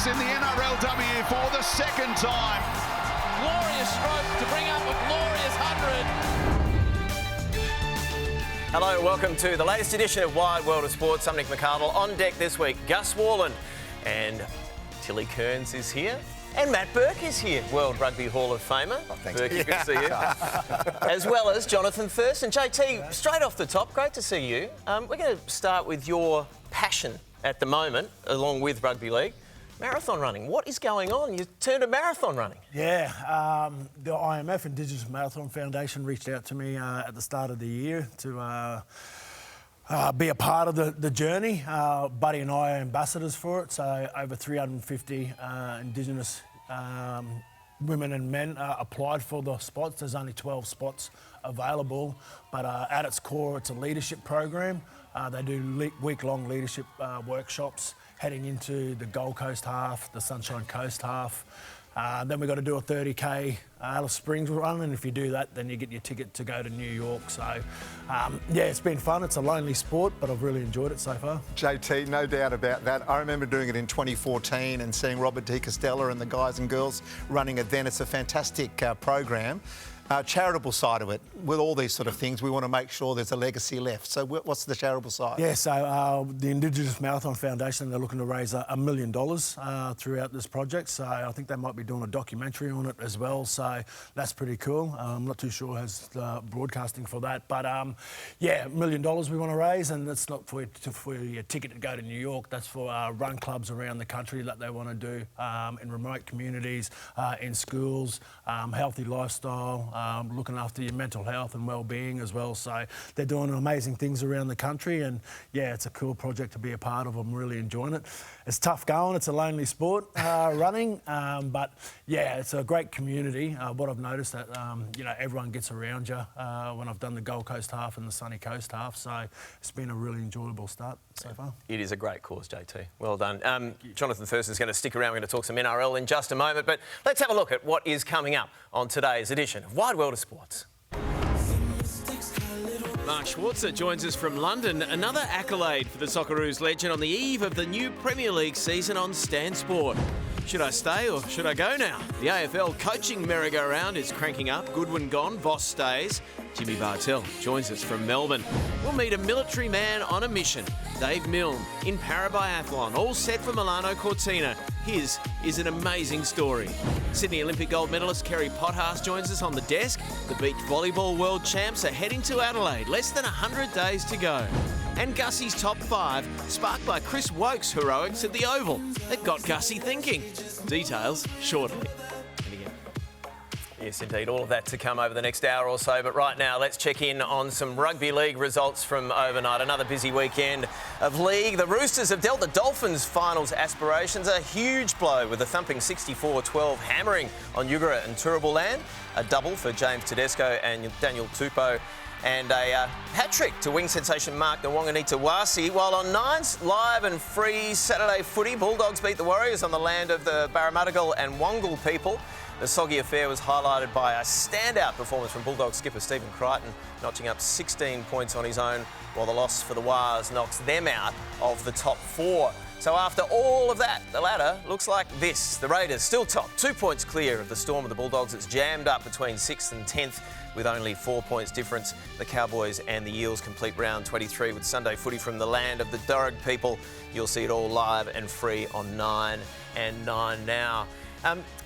place in the NRLW for the second time. Glorious stroke to bring up a glorious 100. Hello, welcome to the latest edition of Wide World of Sports. I'm Nick McCardle. On deck this week, Gus Worland and Tilly Kearns is here. And Matt Burke is here, World Rugby Hall of Famer. Oh, thanks. Burke, good to see you. As well as Jonathan Thurston. JT, straight off the top, great to see you. We're going to start with your passion at the moment, along with Rugby League. Marathon running. What is going on? You turned to marathon running. Yeah, the IMF, Indigenous Marathon Foundation, reached out to me at the start of the year to be a part of the journey. Buddy and I are ambassadors for it, so over 350 Indigenous women and men applied for the spots. There's only 12 spots available, but at its core, it's a leadership program. They do week-long leadership workshops heading into the Gold Coast half, the Sunshine Coast half. Then we've got to do a 30k Alice Springs run, and if you do that, then you get your ticket to go to New York. So, yeah, it's been fun. It's a lonely sport, but I've really enjoyed it so far. JT, no doubt about that. I remember doing it in 2014 and seeing Robert D. Costella and the guys and girls running it then. It's a fantastic program. Charitable side of it, with all these sort of things, we want to make sure there's a legacy left. So what's the charitable side? Yeah, so the Indigenous Marathon Foundation, they're looking to raise $1 million throughout this project. So I think they might be doing a documentary on it as well. So that's pretty cool. I'm not too sure who's broadcasting for that. But yeah, $1 million we want to raise, and that's not for your ticket to go to New York. That's for run clubs around the country that they want to do in remote communities, in schools, healthy lifestyle, looking after your mental health and well-being as well. So they're doing amazing things around the country, and yeah, it's a cool project to be a part of. I'm really enjoying it. It's tough going. It's a lonely sport, running, but yeah, it's a great community. What I've noticed that you know, everyone gets around you when I've done the Gold Coast half and the Sunny Coast half. So it's been a really enjoyable start so far. It is a great cause, JT. Well done. Jonathan Thurston's going to stick around. We're going to talk some NRL in just a moment, but let's have a look at what is coming up on today's edition of Wide World of Sports. Mark Schwarzer joins us from London. Another accolade for the Socceroos legend on the eve of the new Premier League season on Stan Sport. Should I stay or should I go now? The AFL coaching merry-go-round is cranking up. Goodwin gone, Voss stays. Jimmy Bartell joins us from Melbourne. We'll meet a military man on a mission. Dave Miln in parabiathlon, all set for Milano Cortina. His is an amazing story. Sydney Olympic gold medalist Kerry Potthast joins us on the desk. The beach volleyball world champs are heading to Adelaide. Less than 100 days to go. And Gussie's top 5, sparked by Chris Woke's heroics at the Oval, that got Gussie thinking. Details shortly. Yes, indeed. All of that to come over the next hour or so. But right now, let's check in on some rugby league results from overnight. Another busy weekend of league. The Roosters have dealt the Dolphins' finals aspirations a huge blow with a thumping 64-12 hammering on Yugara and Turrbal. A double for James Tedesco and Daniel Tupou. And a hat-trick to wing sensation Mark Nwanganita-Wasi. While on Nine's live and free Saturday footy, Bulldogs beat the Warriors on the land of the Barramattagal and Wongal people. The soggy affair was highlighted by a standout performance from Bulldogs skipper Stephen Crichton, notching up 16 points on his own, while the loss for the Wars knocks them out of the top 4. So after all of that, the ladder looks like this. The Raiders still top, 2 points clear of the Storm of the Bulldogs. It's jammed up between 6th and 10th with only 4 points difference. The Cowboys and the Eels complete round 23 with Sunday footy from the land of the Dorog people. You'll see it all live and free on 9 and 9 now.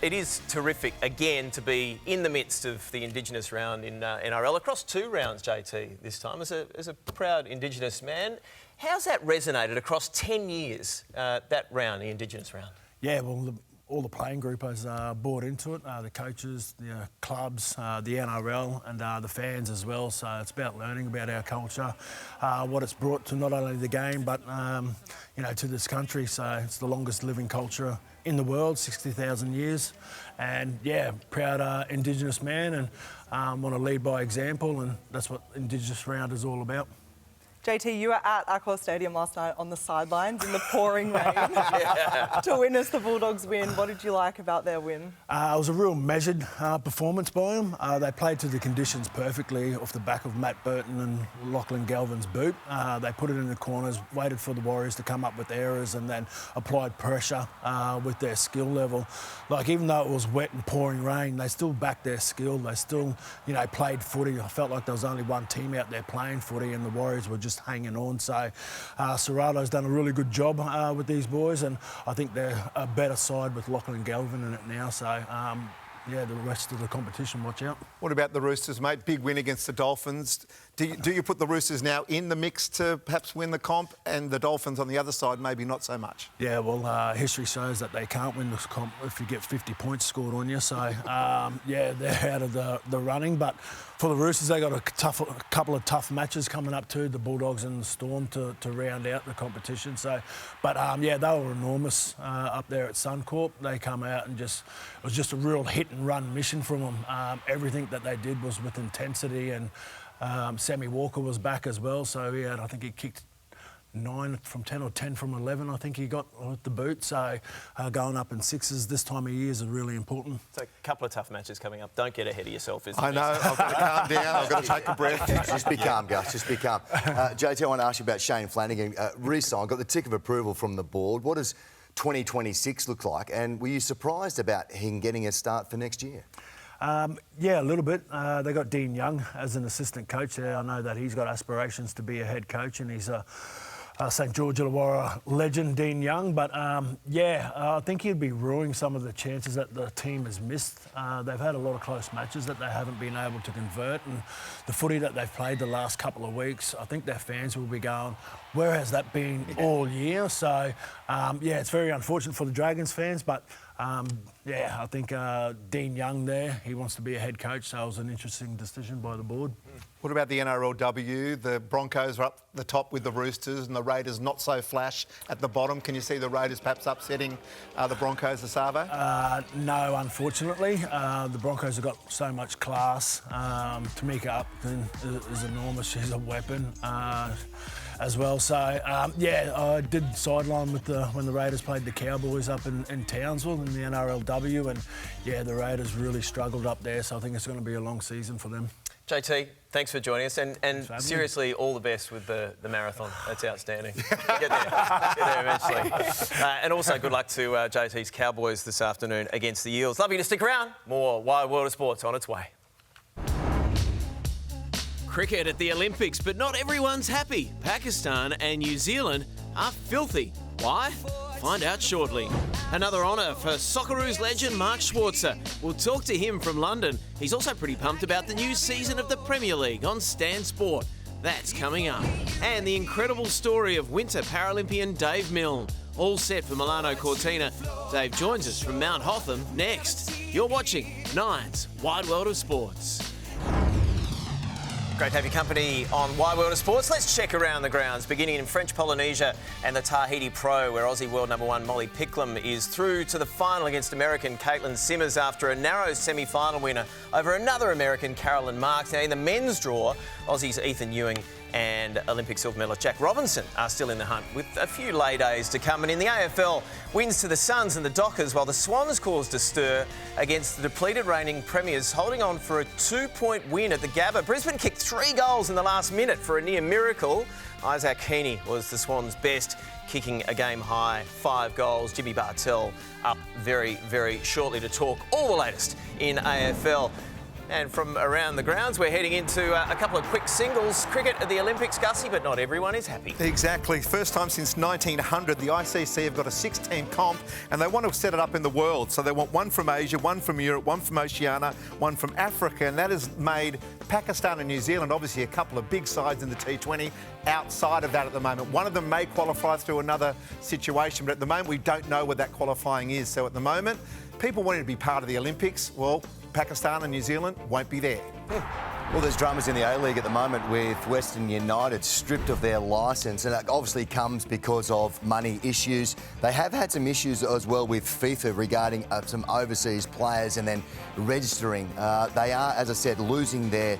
It is terrific, again, to be in the midst of the Indigenous round in NRL, across 2 rounds, JT, this time, as a proud Indigenous man. How's that resonated across 10 years, that round, the Indigenous round? Yeah, well, all the playing group has bought into it, the coaches, the clubs, the NRL and the fans as well. So it's about learning about our culture, what it's brought to not only the game but, you know, to this country. So it's the longest living culture in the world, 60,000 years. And yeah, proud Indigenous man and want to lead by example, and that's what Indigenous round is all about. JT, you were at Accor Stadium last night on the sidelines in the pouring rain to witness the Bulldogs win. What did you like about their win? It was a real measured performance by them. They played to the conditions perfectly off the back of Matt Burton and Lachlan Galvin's boot. They put it in the corners, waited for the Warriors to come up with errors and then applied pressure with their skill level. Like, even though it was wet and pouring rain, they still backed their skill. They still, played footy. I felt like there was only one team out there playing footy and the Warriors were just hanging on. So Serrato's done a really good job with these boys, and I think they're a better side with Lachlan Galvin in it now. So the rest of the competition, watch out. What about the Roosters, mate? Big win against the Dolphins. Do you put the Roosters now in the mix to perhaps win the comp, and the Dolphins on the other side maybe not so much? Yeah, well, history shows that they can't win this comp if you get 50 points scored on you. So, they're out of the running. But for the Roosters, they got a couple of tough matches coming up too, the Bulldogs and the Storm, to round out the competition. So, but they were enormous up there at Suncorp. They come out and it was just a real hit-and-run mission from them. Everything that they did was with intensity, and Sammy Walker was back as well. So, I think he kicked 9 from 10 or 10 from 11, I think he got with the boot. So going up in sixes this time of year is really important. So a couple of tough matches coming up. Don't get ahead of yourself, I know. I've got to calm down. I've got to take a breath. Just be calm, Gus. Just be calm. JT, I want to ask you about Shane Flanagan. Re-signed, got the tick of approval from the board. What does 2026 look like? And were you surprised about him getting a start for next year? A little bit. They got Dean Young as an assistant coach there. I know that he's got aspirations to be a head coach, and he's a St George Illawarra legend, Dean Young. But I think he'd be ruining some of the chances that the team has missed. They've had a lot of close matches that they haven't been able to convert, and the footy that they've played the last couple of weeks, I think their fans will be going, where has that been all year? So, it's very unfortunate for the Dragons fans, but I think Dean Young there, he wants to be a head coach, so it was an interesting decision by the board. What about the NRLW? The Broncos are up the top with the Roosters and the Raiders not so flash at the bottom. Can you see the Raiders perhaps upsetting the Broncos, the Savo? No, unfortunately. The Broncos have got so much class. Tamika Upton is enormous. She's a weapon. As well, so I did sideline when the Raiders played the Cowboys up in Townsville in the NRLW, and the Raiders really struggled up there, so I think it's going to be a long season for them. JT, thanks for joining us, and seriously, all the best with the marathon. That's outstanding. Get there eventually. And also good luck to JT's Cowboys this afternoon against the Eels. Love you to stick around. More Wide World of Sports on its way. Cricket at the Olympics, but not everyone's happy. Pakistan and New Zealand are filthy. Why? Find out shortly. Another honour for Socceroos legend Mark Schwarzer. We'll talk to him from London. He's also pretty pumped about the new season of the Premier League on Stan Sport. That's coming up. And the incredible story of Winter Paralympian Dave Miln. All set for Milano Cortina. Dave joins us from Mount Hotham next. You're watching Nine's Wide World of Sports. Great to have your company on Wide World of Sports. Let's check around the grounds, beginning in French Polynesia and the Tahiti Pro, where Aussie world number 1 Molly Picklum is through to the final against American Caitlin Simmers after a narrow semi-final winner over another American, Carolyn Marks. Now, in the men's draw, Aussies Ethan Ewing and Olympic silver medalist Jack Robinson are still in the hunt, with a few lay days to come. And in the AFL, wins to the Suns and the Dockers, while the Swans caused a stir against the depleted reigning premiers, holding on for a 2-point win at the Gabba. Brisbane kicked 3 goals in the last minute for a near miracle. Isaac Heaney was the Swans' best, kicking a game-high 5 goals. Jimmy Bartell up very, very shortly to talk all the latest in AFL. And from around the grounds, we're heading into a couple of quick singles. Cricket at the Olympics, Gussie, but not everyone is happy. Exactly. First time since 1900, the ICC have got a 6-team comp, and they want to set it up in the world. So they want one from Asia, one from Europe, one from Oceania, one from Africa, and that has made Pakistan and New Zealand, obviously a couple of big sides in the T20, outside of that at the moment. One of them may qualify through another situation, but at the moment we don't know what that qualifying is. So at the moment, people wanting to be part of the Olympics, well, Pakistan and New Zealand won't be there. Well, there's dramas in the A-League at the moment with Western United stripped of their licence, and that obviously comes because of money issues. They have had some issues as well with FIFA regarding some overseas players and then registering. They are, as I said, losing their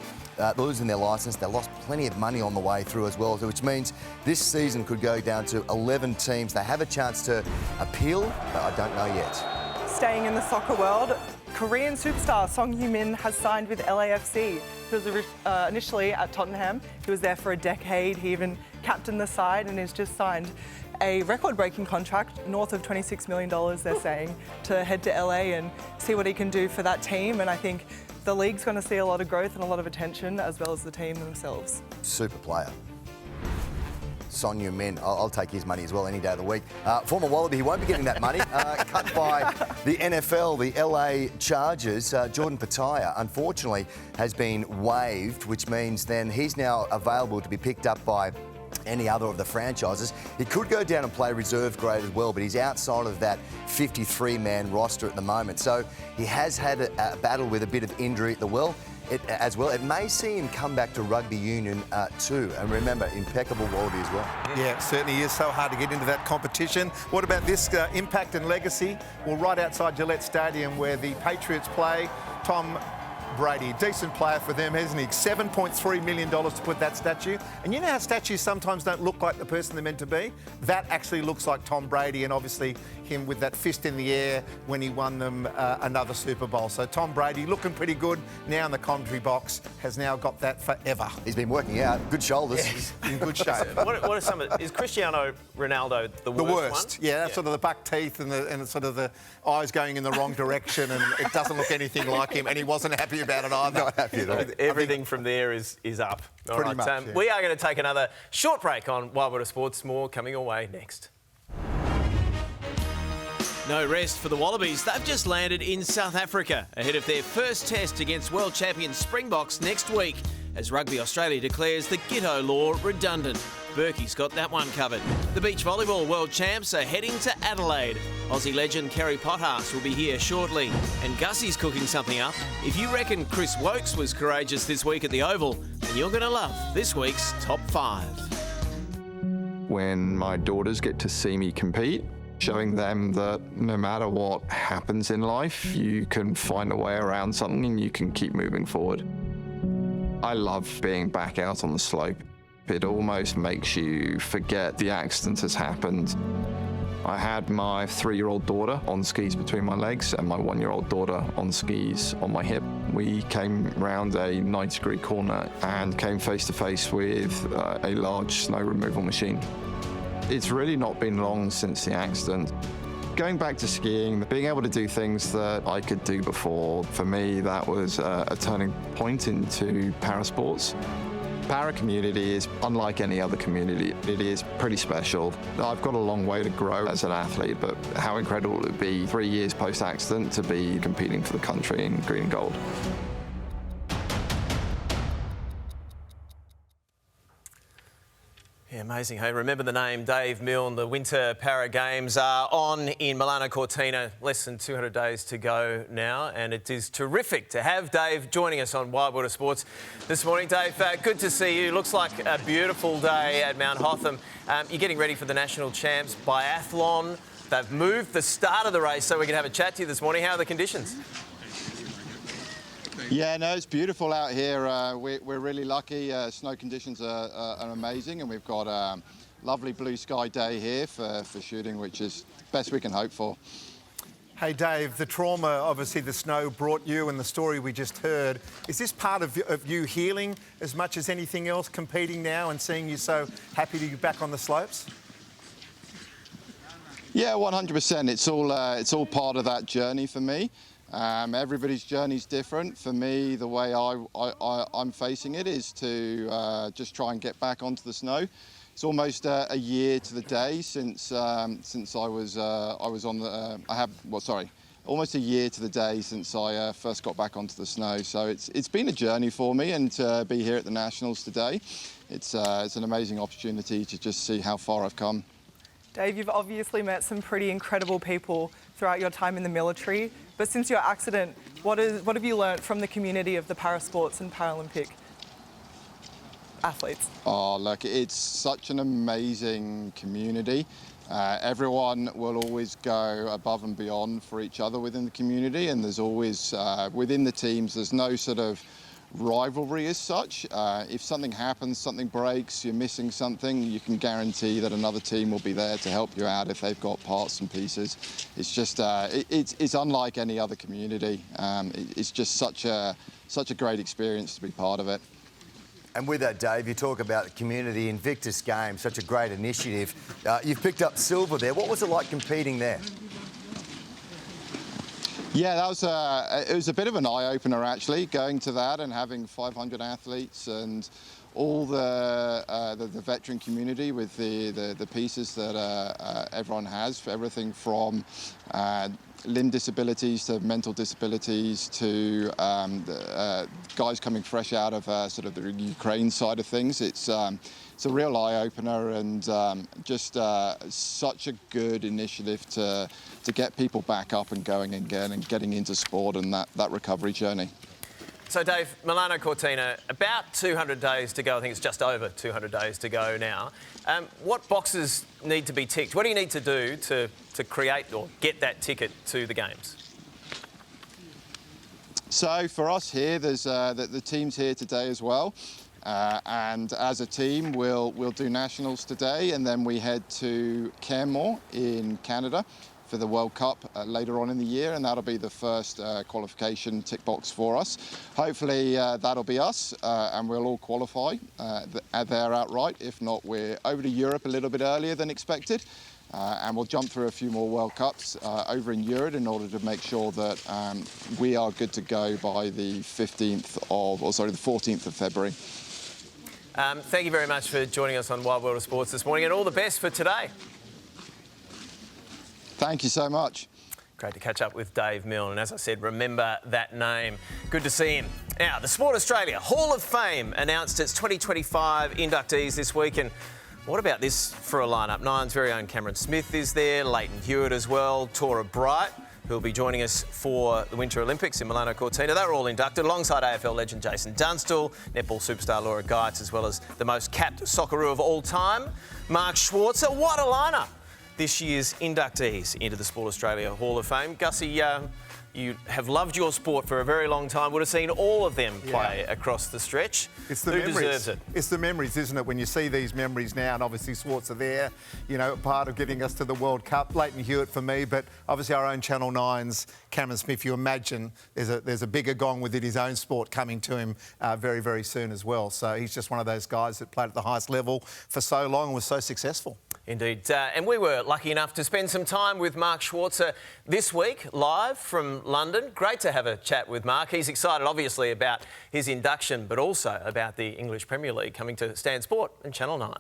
losing their licence. They lost plenty of money on the way through as well, which means this season could go down to 11 teams. They have a chance to appeal, but I don't know yet. Staying in the soccer world, Korean superstar Song Heung-min has signed with LAFC. He was initially at Tottenham. He was there for a decade. He even captained the side and has just signed a record-breaking contract, north of $26 million, they're saying, to head to LA and see what he can do for that team. And I think the league's going to see a lot of growth and a lot of attention, as well as the team themselves. Super player. Son Heung-min, I'll take his money as well any day of the week. Former Wallaby, he won't be getting that money. Cut by the NFL, the LA Chargers. Jordan Pataya, unfortunately, has been waived, which means then he's now available to be picked up by any other of the franchises. He could go down and play reserve grade as well, but he's outside of that 53-man roster at the moment. So he has had a battle with a bit of injury at the well. It may see him come back to rugby union too. And remember, impeccable Wallaby as well. Yeah, it certainly is so hard to get into that competition. What about this impact and legacy? Well, right outside Gillette Stadium where the Patriots play, Tom Brady, decent player for them, hasn't he? $7.3 million to put that statue. And you know how statues sometimes don't look like the person they're meant to be? That actually looks like Tom Brady, and obviously him with that fist in the air when he won them another Super Bowl. So Tom Brady looking pretty good now in the commentary box, has now got that forever. He's been working out, good shoulders. Yeah, he's in good shape. What are some of... Is Cristiano Ronaldo the worst one? Yeah, that's sort of the buck teeth and sort of the eyes going in the wrong direction, and it doesn't look anything like him, and he wasn't happy about it either. Not happy at all. Everything from there is up. All pretty right, much, yeah. We are going to take another short break on WWOS Sports. More coming your way next. No rest for the Wallabies. They've just landed in South Africa ahead of their first test against world champion Springboks next week, as Rugby Australia declares the Gitto law redundant. Burke's got that one covered. The beach volleyball world champs are heading to Adelaide. Aussie legend Kerry Potthast will be here shortly. And Gussie's cooking something up. If you reckon Chris Wokes was courageous this week at the Oval, then you're going to love this week's Top 5. When my daughters get to see me compete, showing them that no matter what happens in life, you can find a way around something and you can keep moving forward. I love being back out on the slope. It almost makes you forget the accident has happened. I had my 3-year-old daughter on skis between my legs and my 1-year-old daughter on skis on my hip. We came round a 90-degree corner and came face to face with a large snow removal machine. It's really not been long since the accident. Going back to skiing, being able to do things that I could do before, for me, that was a turning point into parasports. Para community is unlike any other community. It is pretty special. I've got a long way to grow as an athlete, but how incredible would it be 3 years post-accident to be competing for the country in green and gold? Yeah, amazing. Hey, remember the name Dave Miln. The Winter Para Games are on in Milano Cortina. Less than 200 days to go now, and it is terrific to have Dave joining us on WWOS Sports this morning. Dave, good to see you. Looks like a beautiful day at Mount Hotham. You're getting ready for the National Champs Biathlon. They've moved the start of the race so we can have a chat to you this morning. How are the conditions? Yeah, no, it's beautiful out here. We're really lucky. Snow conditions are amazing, and we've got a lovely blue sky day here for shooting, which is best we can hope for. Hey, Dave, the trauma, obviously, the snow brought you and the story we just heard. Is this part of you healing as much as anything else, competing now and seeing you so happy to be back on the slopes? Yeah, 100%. It's all part of that journey for me. Everybody's journey is different. For me, the way I'm facing it is to just try and get back onto the snow. It's almost a year to the day since I was on the. Almost a year to the day since I first got back onto the snow. So it's been a journey for me, and to be here at the Nationals today, it's an amazing opportunity to just see how far I've come. Dave, you've obviously met some pretty incredible people throughout your time in the military, but since your accident, what have you learnt from the community of the parasports and Paralympic athletes? Oh, look, it's such an amazing community. Everyone will always go above and beyond for each other within the community, and there's always, within the teams, there's no sort of rivalry as such. If something happens, something breaks, you're missing something, you can guarantee that another team will be there to help you out if they've got parts and pieces. It's just, it's unlike any other community. It's just such a great experience to be part of it. And with that, Dave, you talk about the community Invictus Games, such a great initiative. You've picked up silver there. What was it like competing there? Yeah, that was it was a bit of an eye-opener, actually, going to that and having 500 athletes and all the veteran community with the pieces that everyone has, for everything from limb disabilities to mental disabilities to guys coming fresh out of sort of the Ukraine side of things. It's a real eye-opener and just such a good initiative to get people back up and going again and getting into sport and that recovery journey. So, Dave, Milano Cortina, about 200 days to go. I think it's just over 200 days to go now. What boxes need to be ticked? What do you need to do to create or get that ticket to the Games? So, for us here, there's the team's here today as well. And as a team, we'll do nationals today, and then we head to Canmore in Canada for the World Cup later on in the year, and that'll be the first qualification tick box for us. Hopefully that'll be us, and we'll all qualify there outright. If not, we're over to Europe a little bit earlier than expected, and we'll jump through a few more World Cups over in Europe in order to make sure that we are good to go by the 14th of February. Thank you very much for joining us on Wide World of Sports this morning, and all the best for today. Thank you so much. Great to catch up with Dave Miln, and as I said, remember that name. Good to see him. Now, the Sport Australia Hall of Fame announced its 2025 inductees this week, and what about this for a lineup? Nine's very own Cameron Smith is there, Leighton Hewitt as well, Tora Bright, who'll be joining us for the Winter Olympics in Milano Cortina. They were all inducted alongside AFL legend Jason Dunstall, netball superstar Laura Geitz, as well as the most capped Socceroo of all time, Mark Schwarzer. What a lineup! This year's inductees into the Sport Australia Hall of Fame. Gussie, you have loved your sport for a very long time, would have seen all of them play across the stretch. It's the Who memories. deserves it? It's the memories, isn't it? When you see these memories now, and obviously Schwarzer there, you know, part of getting us to the World Cup. Leighton Hewitt for me, but obviously our own Channel 9's Cameron Smith. You imagine there's a bigger gong within his own sport coming to him very, very soon as well. So he's just one of those guys that played at the highest level for so long and was so successful. Indeed. And we were lucky enough to spend some time with Mark Schwarzer this week, live from London. Great to have a chat with Mark. He's excited, obviously, about his induction, but also about the English Premier League coming to Stan Sport and Channel 9.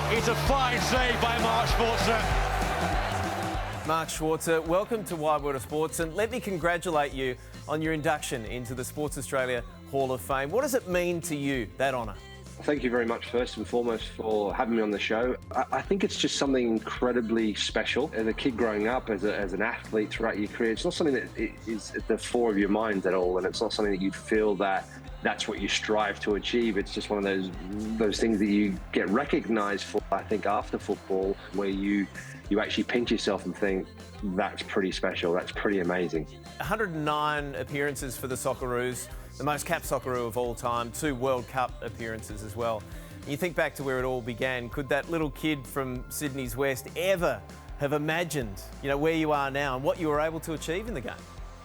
It's a fine save by Mark Schwarzer. Mark Schwarzer, welcome to Wide World of Sports, and let me congratulate you on your induction into the Sports Australia Hall of Fame. What does it mean to you, that honour? Thank you very much, first and foremost, for having me on the show. I think it's just something incredibly special. As a kid growing up, as an athlete throughout your career, it's not something that is at the fore of your mind at all, and it's not something that you feel that that's what you strive to achieve. It's just one of those things that you get recognised for, I think, after football, where you actually pinch yourself and think, that's pretty special, that's pretty amazing. 109 appearances for the Socceroos, the most capped Socceroo of all time, 2 World Cup appearances as well. You think back to where it all began, could that little kid from Sydney's West ever have imagined, you know, where you are now and what you were able to achieve in the game?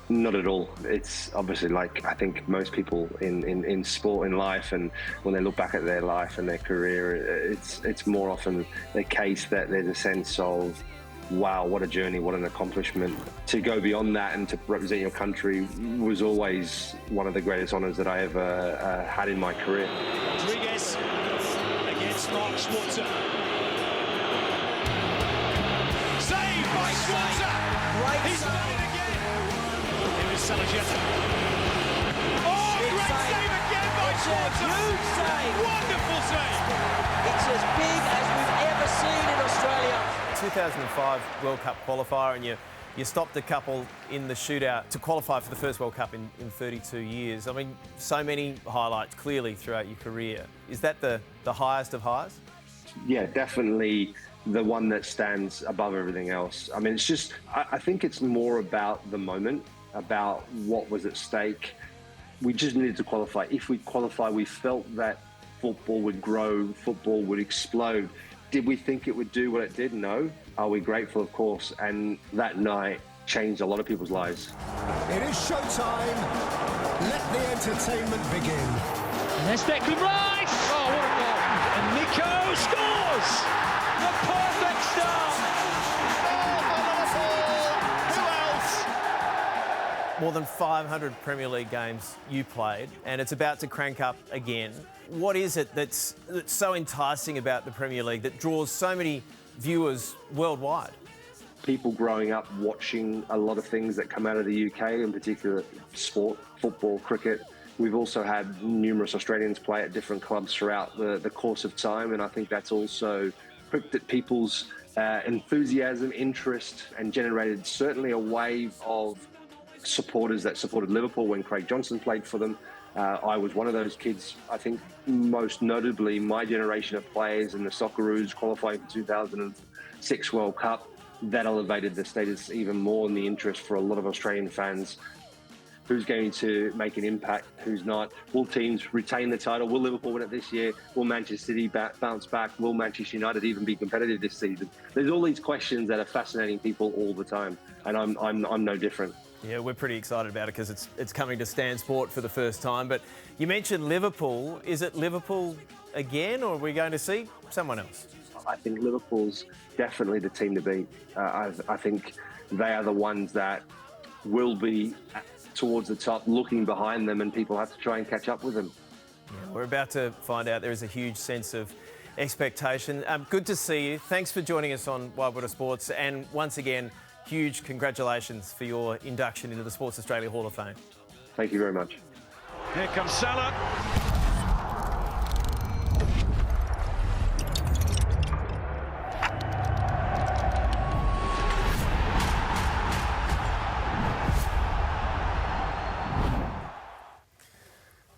Not at all. It's obviously, like I think most people in sport, in life, and when they look back at their life and their career, it's more often the case that there's a sense of, wow, what a journey, what an accomplishment. To go beyond that and to represent your country was always one of the greatest honours that I ever had in my career. Rodriguez against Mark Schwarzer. Saved by Schwarzer! Great He's done it again! Salagetta. Oh, great save again by Schwarzer! Huge save! Wonderful save! It's as big as we've ever seen in Australia. 2005 World Cup qualifier, and you You stopped a couple in the shootout to qualify for the first World Cup in 32 years. I mean, so many highlights clearly throughout your career. Is that the highest of highs? Yeah, definitely the one that stands above everything else. I mean, it's just, I think it's more about the moment, about what was at stake. We just needed to qualify. If we qualify, we felt that football would grow, football would explode. Did we think it would do what it did? No. Are we grateful? Of course. And that night changed a lot of people's lives. It is showtime. Let the entertainment begin. And there's Declan Rice. Oh, what a goal. And Nico scores. The perfect start. More than 500 Premier League games you played, and it's about to crank up again. What is it that's so enticing about the Premier League that draws so many viewers worldwide? People growing up watching a lot of things that come out of the UK, in particular sport, football, cricket. We've also had numerous Australians play at different clubs throughout the course of time, and I think that's also pricked at people's enthusiasm, interest, and generated certainly a wave of supporters that supported Liverpool when Craig Johnson played for them. I was one of those kids. I think most notably my generation of players in the Socceroos qualifying for 2006 World Cup, that elevated the status even more in the interest for a lot of Australian fans. Who's going to make an impact, who's not? Will teams retain the title? Will Liverpool win it this year? Will Manchester City bounce back? Will Manchester United even be competitive this season? There's all these questions that are fascinating people all the time, and I'm no different. Yeah, we're pretty excited about it because it's coming to Stan Sport for the first time. But you mentioned Liverpool. Is it Liverpool again, or are we going to see someone else? I think Liverpool's definitely the team to beat. I think they are the ones that will be towards the top, looking behind them, and people have to try and catch up with them. Yeah, we're about to find out. There is a huge sense of expectation. Good to see you. Thanks for joining us on WWOS Sports, and once again, huge congratulations for your induction into the Sports Australia Hall of Fame. Thank you very much. Here comes Salah.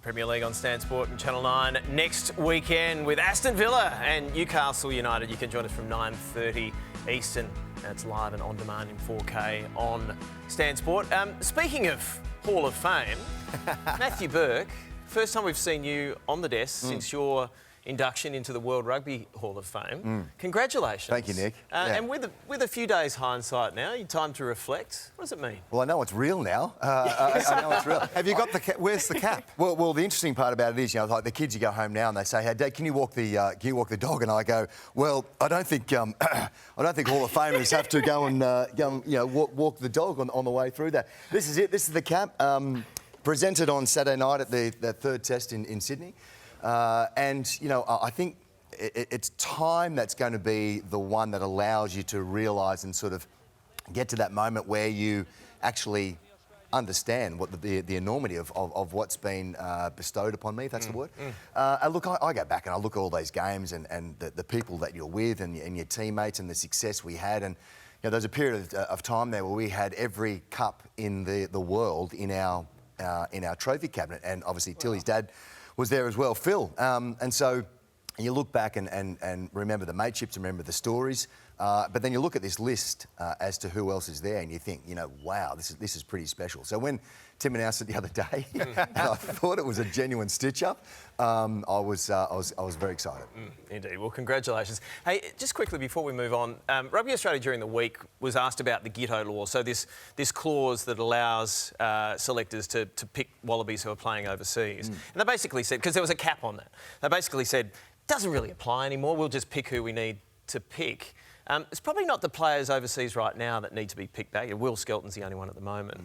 Premier League on Stan Sport and Channel 9 next weekend with Aston Villa and Newcastle United. You can join us from 9:30 Eastern. That's live and on demand in 4K on Stan Sport. Speaking of Hall of Fame, Matthew Burke, first time we've seen you on the desk since your induction into the World Rugby Hall of Fame. Congratulations. Thank you, Nick. And with a few days hindsight now, your time to reflect, what does it mean? Well, I know it's real now. I know it's real. Have you got where's the cap? Well, the interesting part about it is, like the kids, you go home now and they say, "Hey, Dad, can you walk the dog?" And I go, "Well, I don't think Hall of Famers have to go and walk the dog on the way through that." This is it. This is the cap. Presented on Saturday night at the third test in Sydney. I think it's time that's going to be the one that allows you to realise and sort of get to that moment where you actually understand what the enormity of what's been bestowed upon me, if that's the word. Look, I go back and I look at all those games and the people that you're with and your teammates and the success we had. And there's a period of time there where we had every cup in the world in our trophy cabinet. And obviously Tilly's dad was there as well, Phil. And so you look back and remember the mateships, remember the stories, but then you look at this list as to who else is there and you think, wow, this is pretty special. So when Tim announced it the other day, and I thought it was a genuine stitch-up, I was very excited. Indeed. Well, congratulations. Hey, just quickly before we move on, Rugby Australia during the week was asked about the Gitto law, so this clause that allows selectors to pick Wallabies who are playing overseas. And they basically said, because there was a cap on that, they basically said, doesn't really apply anymore, we'll just pick who we need to pick. It's probably not the players overseas right now that need to be picked back. Will Skelton's the only one at the moment.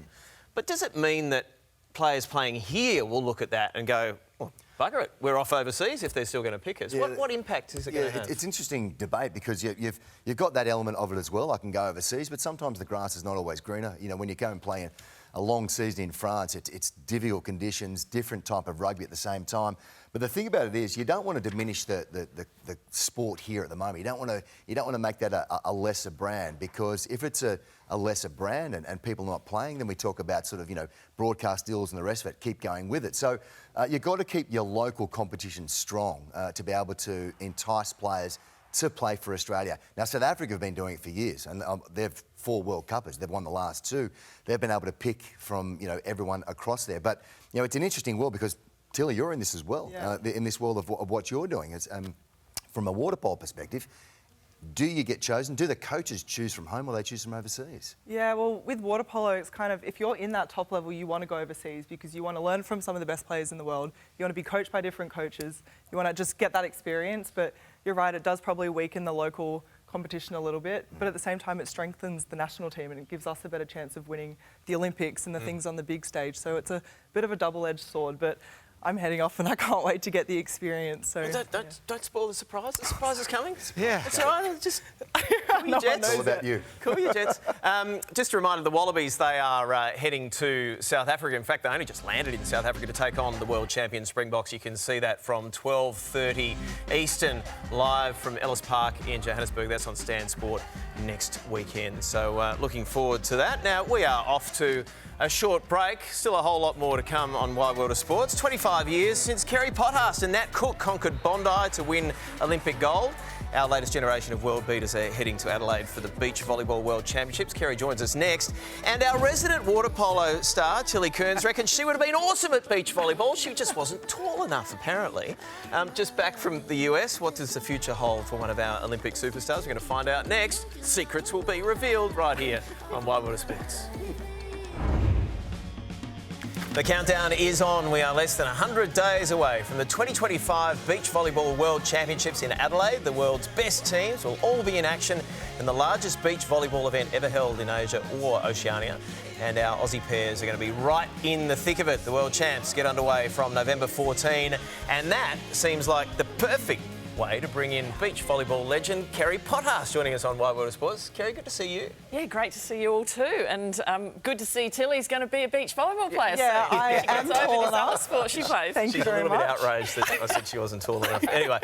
But does it mean that players playing here will look at that and go, Well, bugger it. We're off overseas if they're still going to pick us. Yeah, What impact is it going to have? It's interesting debate because you've got that element of it as well. I can go overseas, but sometimes the grass is not always greener. You know, when you go and play a long season in France, it's difficult conditions, different type of rugby at the same time. But the thing about it is, you don't want to diminish the sport here at the moment. You don't want to make that a lesser brand, because if it's a lesser brand and people not playing, then we talk about sort of, you know, broadcast deals and the rest of it. Keep going with it. So you've got to keep your local competition strong to be able to entice players to play for Australia. Now, South Africa have been doing it for years, and they've 4 World Cuppers. They've won the last 2. They've been able to pick from, you know, everyone across there. But, you know, it's an interesting world because, Tilly, you're in this as well, in this world of what you're doing. From a water polo perspective, do you get chosen? Do the coaches choose from home or they choose from overseas? Yeah, well, with water polo, it's kind of, if you're in that top level, you want to go overseas because you want to learn from some of the best players in the world. You want to be coached by different coaches. You want to just get that experience. But you're right, it does probably weaken the local competition a little bit, but at the same time it strengthens the national team and it gives us a better chance of winning the Olympics and the things on the big stage. So it's a bit of a double-edged sword, but I'm heading off and I can't wait to get the experience. So Don't spoil the surprise. The surprise is coming. Yeah. It's all right. Just cool your jets. It's all about you. Cool your jets. Just a reminder, the Wallabies, they are heading to South Africa. In fact, they only just landed in South Africa to take on the world champion Springboks. You can see that from 12:30 Eastern, live from Ellis Park in Johannesburg. That's on Stan Sport next weekend. So looking forward to that. Now, we are off to a short break. Still a whole lot more to come on Wide World of Sports. 25 years since Kerry Pothast and Nat Cook conquered Bondi to win Olympic gold. Our latest generation of world beaters are heading to Adelaide for the Beach Volleyball World Championships. Kerry joins us next. And our resident water polo star, Tilly Kearns, reckons she would have been awesome at beach volleyball. She just wasn't tall enough, apparently. Just back from the US, what does the future hold for one of our Olympic superstars? We're going to find out next. Secrets will be revealed right here on Wide World of Sports. The countdown is on. We are less than 100 days away from the 2025 Beach Volleyball World Championships in Adelaide. The world's best teams will all be in action in the largest beach volleyball event ever held in Asia or Oceania. And our Aussie pairs are going to be right in the thick of it. The World Champs get underway from November 14, and that seems like the perfect way to bring in beach volleyball legend Kerry Pothast joining us on Wide World of Sports. Kerry, good to see you. Yeah, great to see you all too, and good to see Tilly's going to be a beach volleyball player. Yeah, so I am tall enough. Sport she plays. Thank you very much. She's a little bit outraged that I said she wasn't tall enough. Anyway.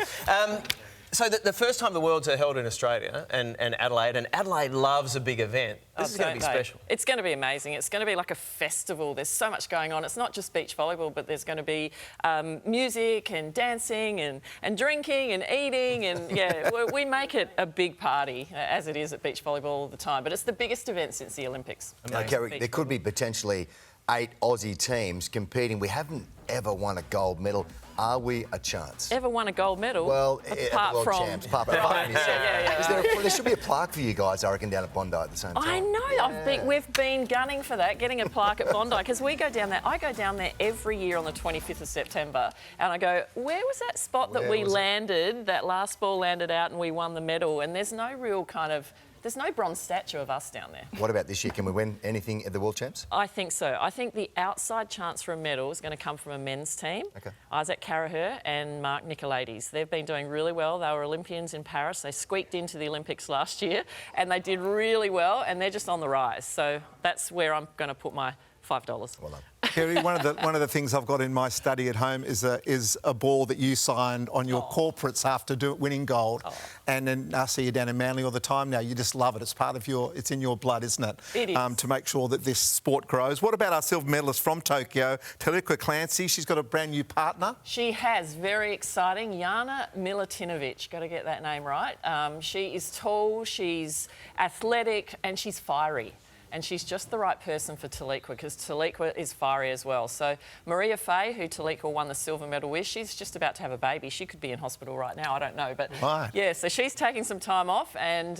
So the first time the Worlds are held in Australia and Adelaide loves a big event. This is going to be special. It's going to be amazing. It's going to be like a festival. There's so much going on. It's not just beach volleyball, but there's going to be music and dancing and drinking and eating. And, yeah, we make it a big party, as it is at beach volleyball all the time. But it's the biggest event since the Olympics. Kerry, there could be potentially 8 Aussie teams competing. We haven't ever won a gold medal. Are we a chance? Ever won a gold medal? Well, apart from champs, apart from there should be a plaque for you guys, I reckon, down at Bondi at the same time. I know. We've been gunning for that, getting a plaque at Bondi, because we go down there. I go down there every year on the 25th of September, and I go, where was that spot that we landed, that last ball landed out and we won the medal? And there's no real kind of... There's no bronze statue of us down there. What about this year? Can we win anything at the World Champs? I think so. I think the outside chance for a medal is going to come from a men's team. Okay. Isaac Carraher and Mark Nicolaides. They've been doing really well. They were Olympians in Paris. They squeaked into the Olympics last year and they did really well, and they're just on the rise. So that's where I'm going to put my $5. Well done. Kerry, one of the things I've got in my study at home is a ball that you signed on your corporates after winning gold, and then I see you down in Manly all the time now. You just love it. It's part of it's in your blood, isn't it? It is. To make sure that this sport grows. What about our silver medalist from Tokyo, Talika Clancy? She's got a brand new partner. She has. Very exciting. Jana Milutinovic. Got to get that name right. She is tall, she's athletic, and she's fiery. And she's just the right person for Talika, because Talika is fiery as well. So Maria Fay, who Talika won the silver medal with, she's just about to have a baby. She could be in hospital right now, I don't know. But yeah, so she's taking some time off, and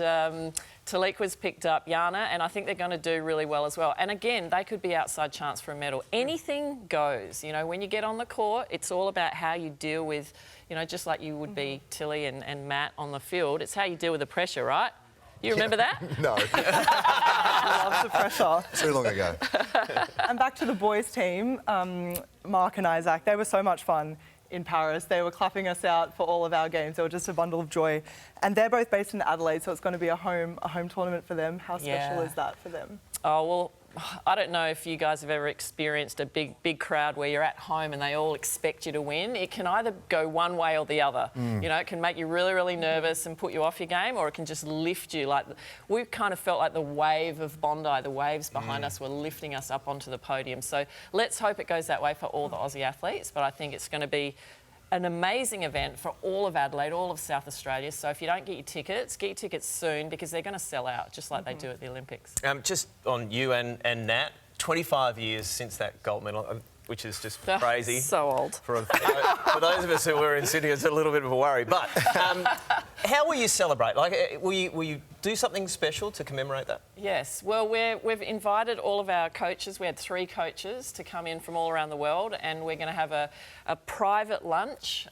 Talika's picked up Jana, and I think they're going to do really well as well. And again, they could be outside chance for a medal. Anything goes. You know, when you get on the court, it's all about how you deal with, you know, just like you would be Tilly and Matt on the field. It's how you deal with the pressure, right? You remember that? No. Loves the pressure. Too long ago. And back to the boys team, Mark and Isaac, they were so much fun in Paris. They were clapping us out for all of our games. They were just a bundle of joy. And they're both based in Adelaide, so it's going to be a home tournament for them. How special is that for them? Oh, well, I don't know if you guys have ever experienced a big crowd where you're at home and they all expect you to win. It can either go one way or the other. You know, it can make you really, really nervous and put you off your game, or it can just lift you. Like, we kind of felt like the wave of Bondi, the waves behind us were lifting us up onto the podium. So let's hope it goes that way for all the Aussie athletes, but I think it's going to be an amazing event for all of Adelaide, all of South Australia. So if you don't get your tickets soon, because they're going to sell out, just like they do at the Olympics. Just on you and Nat, 25 years since that gold medal, which is just crazy. So old. For those of us who were in Sydney, it's a little bit of a worry. But how will you celebrate? Like, will you do something special to commemorate that? Yes. Well, we've invited all of our coaches. We had 3 coaches to come in from all around the world, and we're going to have a private lunch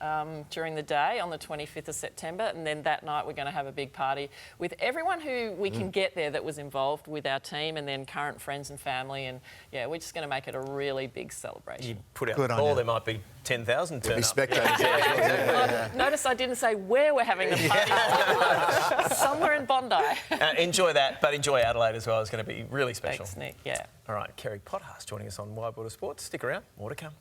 during the day on the 25th of September, and then that night we're going to have a big party with everyone who we can get there that was involved with our team, and then current friends and family. And yeah, we're just going to make it a really big celebration. You put out the call, there might be 10,000 turn up. Spectators. Notice I didn't say where we're having the party. Somewhere in Bondi. Enjoy that, but enjoy Adelaide as well. It's going to be really special. Thanks, Nick. Yeah. All right, Kerry Potthast joining us on Wide World of Sports. Stick around, more to come.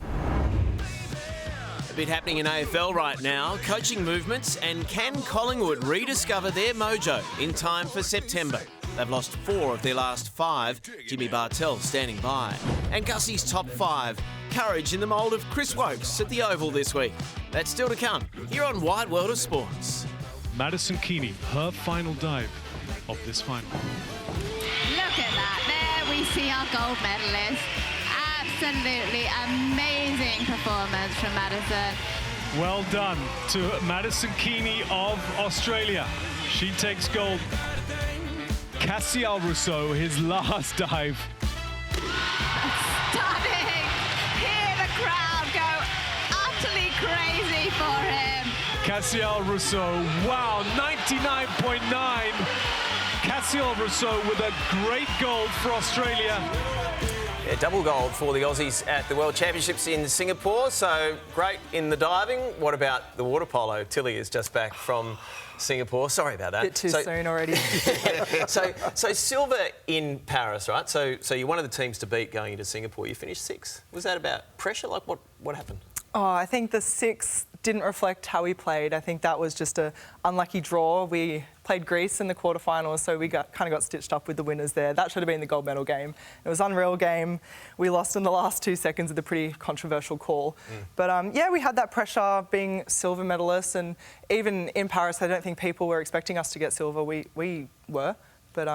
A bit happening in AFL right now. Coaching movements, and can Collingwood rediscover their mojo in time for September? They've lost 4 of their last 5. Jimmy Bartell standing by. And Gussie's top 5. Courage in the mould of Chris Wokes at the Oval this week. That's still to come here on Wide World of Sports. Madison Keeney, her final dive of this final. Look at that. There we see our gold medalist. Absolutely amazing performance from Madison. Well done to Madison Keeney of Australia. She takes gold. Cassiel Rousseau, his last dive. Stunning. Hear the crowd go utterly crazy for him. Cassiel Rousseau, wow, 99.9. Cassiel Rousseau with a great gold for Australia. Yeah, double gold for the Aussies at the World Championships in Singapore. So great in the diving. What about the water polo? Tilly is just back from Singapore. Sorry about that. Bit too soon already. So silver in Paris, right? So you're one of the teams to beat going into Singapore. You finished 6th. Was that about pressure? Like what happened? Oh, I think the 6th didn't reflect how we played. I think that was just an unlucky draw. We played Greece in the quarterfinals, so we kind of got stitched up with the winners there. That should have been the gold medal game. It was an unreal game. We lost in the last 2 seconds with a pretty controversial call. But yeah, we had that pressure being silver medalists, and even in Paris, I don't think people were expecting us to get silver. We were. But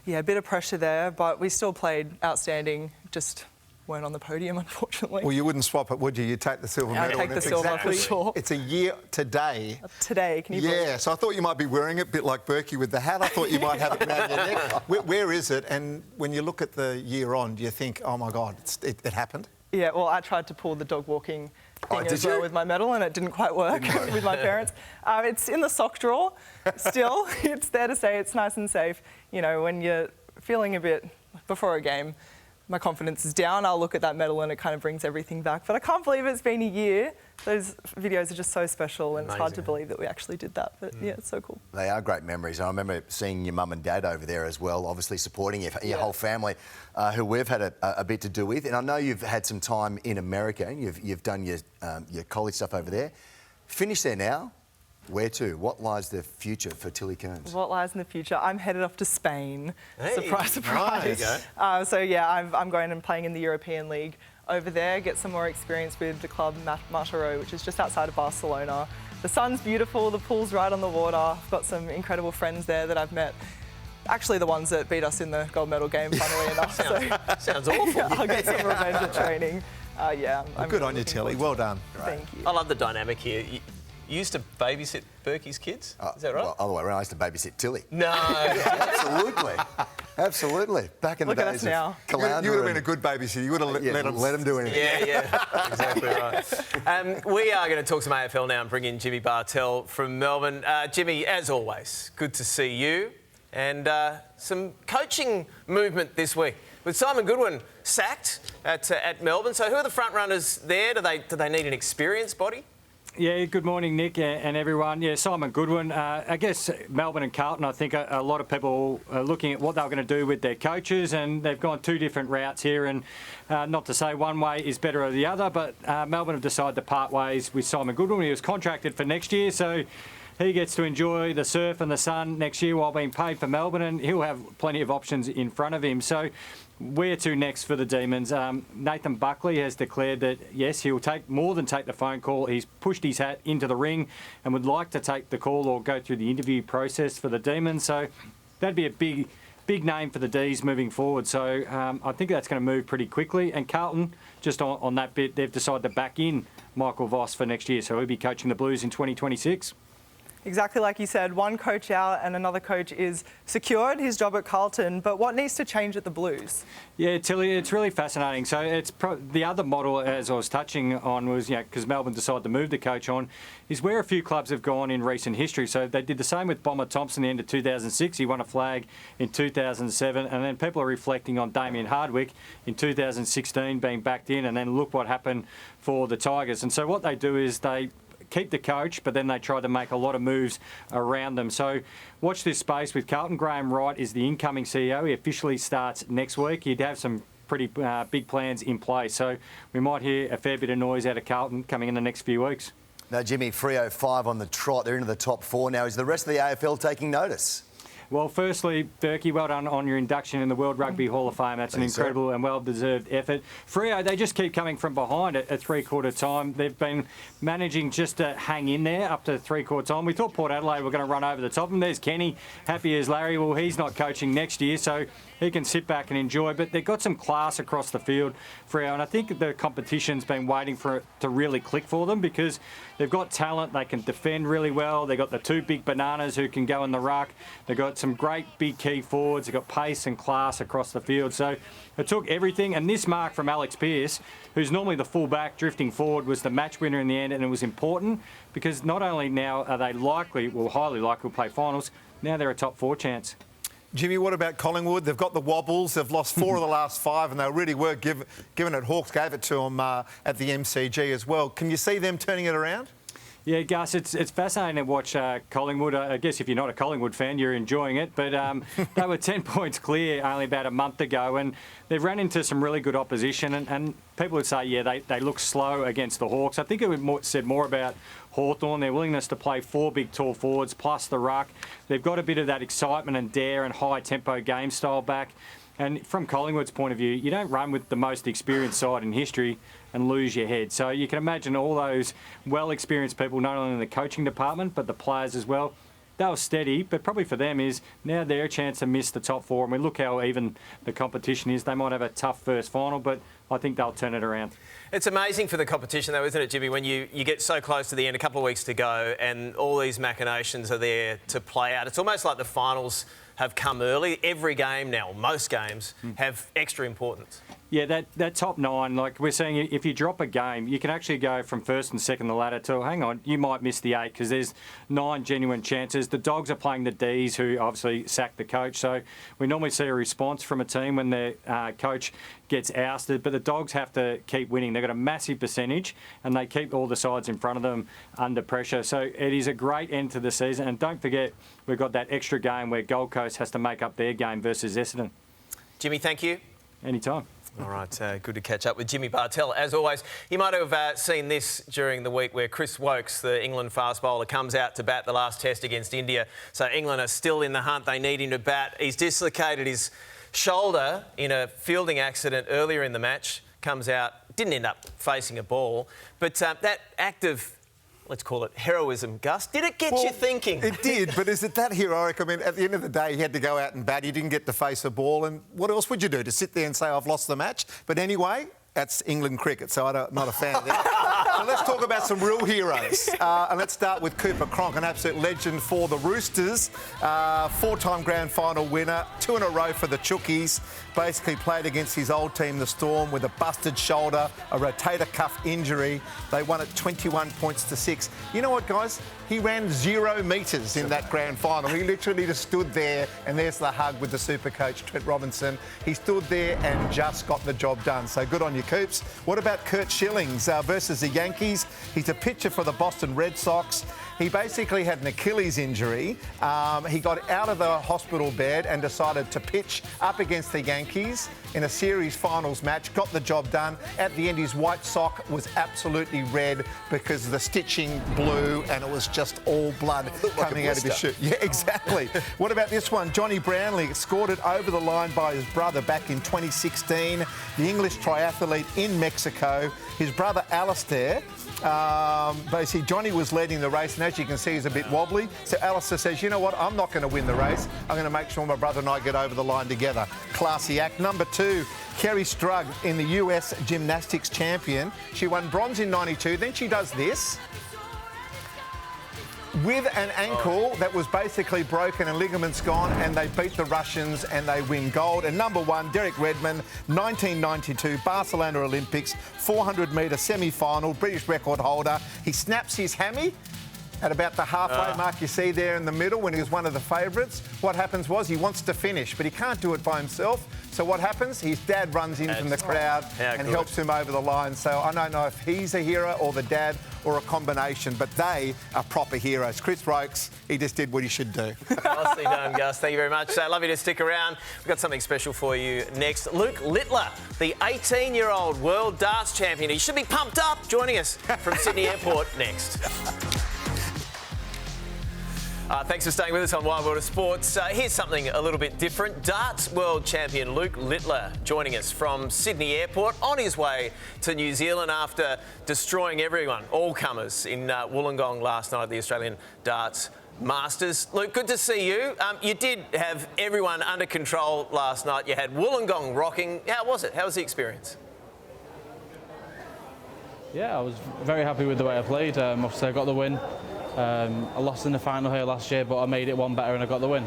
yeah, a bit of pressure there, but we still played outstanding, just weren't on the podium, unfortunately. Well, you wouldn't swap it, would you? You'd take the silver medal. I'd take the silver for sure. It's a year today. Today, can you believe it? Yeah, so I thought you might be wearing it, a bit like Burke with the hat. I thought you might have it around your neck. Where is it? And when you look at the year on, do you think, oh my God, it happened? Yeah, well, I tried to pull the dog walking thing as well with my medal, and it didn't quite work with my parents. It's in the sock drawer still. It's there to say it's nice and safe. You know, when you're feeling a bit before a game, my confidence is down, I'll look at that medal and it kind of brings everything back. But I can't believe it's been a year. Those videos are just so special, and it's hard to believe that we actually did that. But yeah, it's so cool. They are great memories. I remember seeing your mum and dad over there as well, obviously supporting you, your whole family, who we've had a bit to do with. And I know you've had some time in America. You've done your college stuff over there. Finished there now. Where to? What lies the future for Tilly Kearns? What lies in the future? I'm headed off to Spain. Hey, surprise, surprise. Nice. So yeah, I'm going and playing in the European League over there, get some more experience with the club Mataró, which is just outside of Barcelona. The sun's beautiful, the pool's right on the water. I've got some incredible friends there that I've met. Actually, the ones that beat us in the gold medal game, funnily enough. Sounds awful. Yeah, I'll get some revenge at training. Yeah. Well, good on you, Tilly. Well done. Thank you. I love the dynamic here. You used to babysit Burke's kids? Is that right? Well, other way around, I used to babysit Tilly. No. Absolutely. Absolutely. Back in the days of Caloundra. You would have been a good babysitter. You would have let them do anything. Yeah. Exactly right. We are going to talk some AFL now and bring in Jimmy Bartell from Melbourne. Jimmy, as always, good to see you. And some coaching movement this week with Simon Goodwin sacked at Melbourne. So who are the front runners there? Do they need an experienced body? Yeah, good morning, Nick and everyone. Yeah, Simon Goodwin. I guess Melbourne and Carlton, I think a lot of people are looking at what they were going to do with their coaches, and they've gone two different routes here. And not to say one way is better than the other, but Melbourne have decided to part ways with Simon Goodwin. He was contracted for next year, so he gets to enjoy the surf and the sun next year while being paid for Melbourne, and he'll have plenty of options in front of him. So where to next for the Demons? Nathan Buckley has declared that, yes, he'll take more than take the phone call. He's pushed his hat into the ring and would like to take the call or go through the interview process for the Demons. So that'd be a big name for the D's moving forward. So I think that's going to move pretty quickly. And Carlton, just on that bit, they've decided to back in Michael Voss for next year. So he'll be coaching the Blues in 2026. Exactly like you said, one coach out and another coach is secured his job at Carlton. But what needs to change at the Blues? Yeah, Tilly, it's really fascinating. So it's the other model, as I was touching on, was, because Melbourne decided to move the coach on, is where a few clubs have gone in recent history. So they did the same with Bomber Thompson at the end of 2006. He won a flag in 2007. And then people are reflecting on Damien Hardwick in 2016 being backed in. And then look what happened for the Tigers. And so what they do is they keep the coach, but then they try to make a lot of moves around them. So watch this space with Carlton. Graham Wright is the incoming CEO. He officially starts next week. He'd have some pretty big plans in place. So we might hear a fair bit of noise out of Carlton coming in the next few weeks. Now, Jimmy, Freo 5 on the trot. They're into the top 4 now. Is the rest of the AFL taking notice? Well, firstly, Burke, well done on your induction in the World Rugby Hall of Fame. That's an incredible and well-deserved effort. Freo, they just keep coming from behind at three-quarter time. They've been managing just to hang in there up to three-quarter time. We thought Port Adelaide were going to run over the top of them. There's Kenny, happy as Larry. Well, he's not coaching next year, so he can sit back and enjoy. But they've got some class across the field, Freo, and I think the competition's been waiting for it to really click for them because they've got talent. They can defend really well. They've got the two big bananas who can go in the ruck. They've got some great big key forwards. They've got pace and class across the field. So it took everything. And this mark from Alex Pearce, who's normally the fullback drifting forward, was the match winner in the end. And it was important because not only now are they highly likely to play finals, now they're a top 4 chance. Jimmy, what about Collingwood? They've got the wobbles. They've lost 4 of the last 5, and they really were given it. Hawks gave it to them at the MCG as well. Can you see them turning it around? Yeah, Gus, it's fascinating to watch Collingwood. I guess if you're not a Collingwood fan, you're enjoying it. But they were 10 points clear only about a month ago, and they've run into some really good opposition. And people would say, yeah, they look slow against the Hawks. I think it would said more about Hawthorn, their willingness to play 4 big tall forwards plus the ruck. They've got a bit of that excitement and dare and high-tempo game style back. And from Collingwood's point of view, you don't run with the most experienced side in history and lose your head. So you can imagine all those well-experienced people, not only in the coaching department, but the players as well. They were steady, but probably for them is now their chance to miss the top 4. And we look how even the competition is. They might have a tough first final, but I think they'll turn it around. It's amazing for the competition, though, isn't it, Jimmy, when you get so close to the end, a couple of weeks to go, and all these machinations are there to play out. It's almost like the finals have come early. Every game now, most games, have extra importance. Yeah, that top 9, like we're saying, if you drop a game, you can actually go from first and second the ladder to, hang on, you might miss the 8 because there's 9 genuine chances. The Dogs are playing the D's, who obviously sacked the coach. So we normally see a response from a team when their coach gets ousted, but the Dogs have to keep winning. They've got a massive percentage and they keep all the sides in front of them under pressure. So it is a great end to the season. And don't forget, we've got that extra game where Gold Coast has to make up their game versus Essendon. Jimmy, thank you. Anytime. All right, good to catch up with Jimmy Bartell. As always, you might have seen this during the week where Chris Wokes, the England fast bowler, comes out to bat the last test against India. So England are still in the hunt. They need him to bat. He's dislocated his shoulder in a fielding accident earlier in the match. Comes out, didn't end up facing a ball. But that act of, let's call it heroism, Gus, did it get you thinking? It did, but is it that heroic? I mean, at the end of the day, he had to go out and bat. He didn't get to face a ball. And what else would you do? To sit there and say, I've lost the match? But anyway, That's England cricket, so I'm not a fan of that. So let's talk about some real heroes. And let's start with Cooper Cronk, an absolute legend for the Roosters. Four-time grand final winner, 2 in a row for the Chookies. Basically played against his old team, the Storm, with a busted shoulder, a rotator cuff injury. They won it 21 points to 6. You know what, guys? He ran 0 metres in that grand final. He literally just stood there, and there's the hug with the super coach, Trent Robinson. He stood there and just got the job done. So good on you, Coops. What about Kurt Schillings versus the Yankees? He's a pitcher for the Boston Red Sox. He basically had an Achilles injury. He got out of the hospital bed and decided to pitch up against the Yankees in a series finals match, got the job done. At the end, his white sock was absolutely red because the stitching blew and it was just all blood coming out of his shoe. Yeah, exactly. What about this one? Johnny Brownlee scored it over the line by his brother back in 2016. The English triathlete in Mexico. His brother Alistair, basically Johnny was leading the race, and as you can see, he's a bit wobbly. So Alistair says, you know what, I'm not going to win the race. I'm going to make sure my brother and I get over the line together. Classy act. Number 2, Kerry Strug, in the US gymnastics champion. She won bronze in 92. Then she does this with an ankle that was basically broken and ligaments gone, and they beat the Russians and they win gold. And number 1, Derek Redmond, 1992 Barcelona Olympics, 400-metre semi-final, British record holder. He snaps his hammy at about the halfway mark you see there in the middle when he was one of the favourites. What happens was he wants to finish, but he can't do it by himself. So what happens? His dad runs in from the crowd and helps him over the line. So I don't know if he's a hero or the dad or a combination, but they are proper heroes. Chris Rokes, he just did what he should do. Nicely done, Gus. Thank you very much. Love you to stick around. We've got something special for you next. Luke Littler, the 18-year-old world darts champion. He should be pumped up. Joining us from Sydney Airport next. Thanks for staying with us on Wide World of Sports. Here's something a little bit different. Darts world champion Luke Littler joining us from Sydney Airport on his way to New Zealand after destroying everyone, all comers, in Wollongong last night at the Australian Darts Masters. Luke, good to see you. You did have everyone under control last night. You had Wollongong rocking. How was it? How was the experience? Yeah, I was very happy with the way I played. Obviously, I got the win. I lost in the final here last year, but I made it one better and I got the win.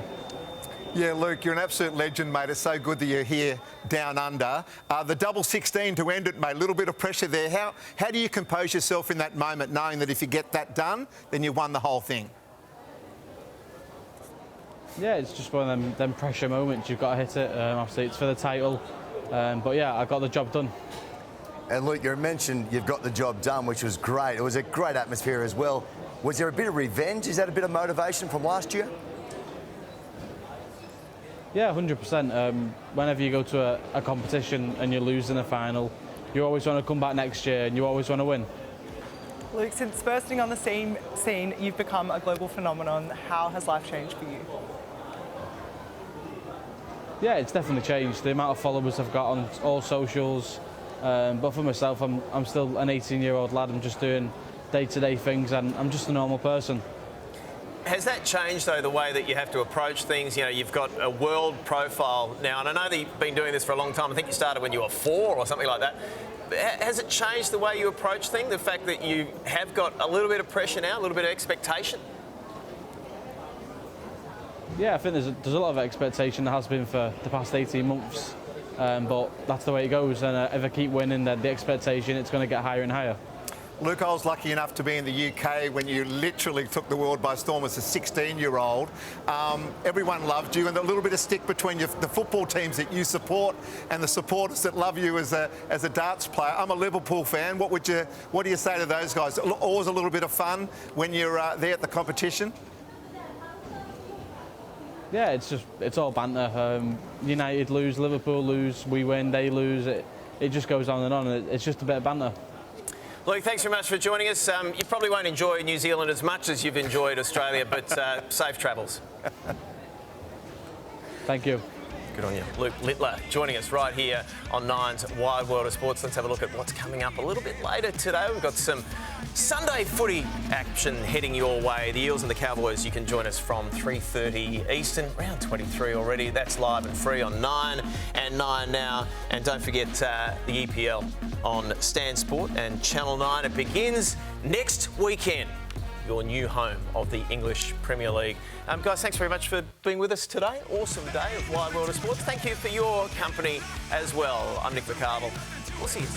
Yeah, Luke, you're an absolute legend, mate. It's so good that you're here down under. The double 16 to end it, mate, a little bit of pressure there. How do you compose yourself in that moment, knowing that if you get that done, then you've won the whole thing? Yeah, it's just one of them pressure moments. You've got to hit it. Obviously, it's for the title. But yeah, I got the job done. And Luke, you mentioned you've got the job done, which was great. It was a great atmosphere as well. Was there a bit of revenge? Is that a bit of motivation from last year? Yeah, 100%. Whenever you go to a competition and you lose in a final, you always want to come back next year and you always want to win. Luke, since bursting on the scene, you've become a global phenomenon. How has life changed for you? Yeah, it's definitely changed. The amount of followers I've got on all socials. But for myself, I'm still an 18-year-old lad. I'm just doing day-to-day things and I'm just a normal person. Has that changed, though, the way that you have to approach things? You know, you've got a world profile now, and I know that you've been doing this for a long time. I think you started when you were 4 or something like that. Has it changed the way you approach things, the fact that you have got a little bit of pressure now, a little bit of expectation? Yeah, I think there's a lot of expectation. There has been for the past 18 months. But that's the way it goes, and if I keep winning, then the expectation, it's going to get higher and higher. Luke, I was lucky enough to be in the UK when you literally took the world by storm as a 16-year-old. Everyone loved you, and a little bit of stick between the football teams that you support and the supporters that love you as a darts player. I'm a Liverpool fan. What do you say to those guys? Always a little bit of fun when you're there at the competition? Yeah, it's all banter. United lose, Liverpool lose, we win, they lose. It just goes on and on. It's just a bit of banter. Luke, thanks very much for joining us. You probably won't enjoy New Zealand as much as you've enjoyed Australia, but safe travels. Thank you. Good on you. Luke Littler joining us right here on Nine's Wide World of Sports. Let's have a look at what's coming up a little bit later today. We've got some Sunday footy action heading your way. The Eels and the Cowboys, you can join us from 3:30 Eastern, round 23 already. That's live and free on 9 and 9 Now. And don't forget the EPL on Stan Sport and Channel 9. It begins next weekend, your new home of the English Premier League. Guys, thanks very much for being with us today. Awesome day of Wide World of Sports. Thank you for your company as well. I'm Nick McCarville. We'll see you.